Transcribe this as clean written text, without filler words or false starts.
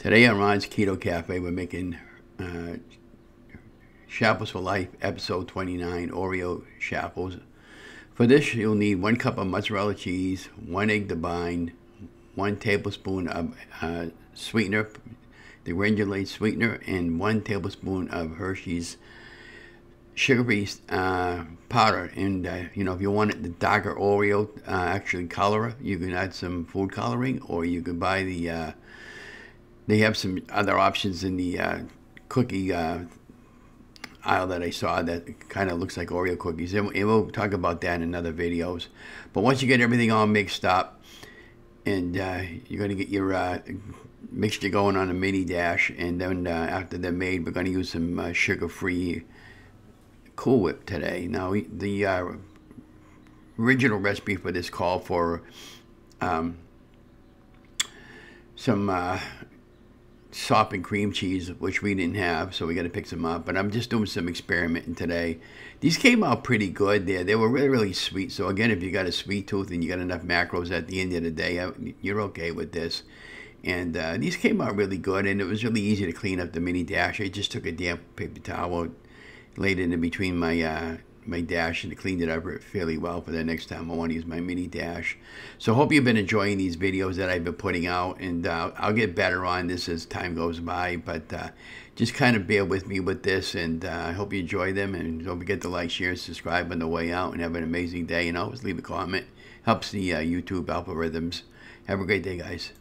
Today on Ron's Keto Cafe, we're making Chaffles for Life, episode 29, Oreo Chaffles. For this, you'll need 1 cup of mozzarella cheese, 1 egg to bind, 1 tablespoon of sweetener, the granulated sweetener, and 1 tablespoon of Hershey's sugar-free powder. And you know, if you want it the darker Oreo actually color, you can add some food coloring, or you can buy the they have some other options in the cookie aisle that I saw that kind of looks like Oreo cookies, and we'll talk about that in other videos. But once you get everything all mixed up, and you're going to get your mixture going on a mini dash, and then after they're made, we're going to use some sugar-free Cool Whip today. Now, the original recipe for this called for some soft and cream cheese, which we didn't have, so we got to pick some up. But I'm just doing some experimenting today. These came out pretty good there. They were really, really sweet. So again, if you got a sweet tooth and you got enough macros at the end of the day, you're okay with this. And these came out really good, and it was really easy to clean up the mini dash. I just took a damp paper towel, laid it in between my my dash, and cleaned it up fairly well for the next time I want to use my mini dash. So hope you've been enjoying these videos that I've been putting out, and I'll get better on this as time goes by, but just kind of bear with me with this, and I hope you enjoy them, and don't forget to like, share, and subscribe on the way out, and have an amazing day, and always leave a comment. Helps the YouTube algorithms. Have a great day, guys.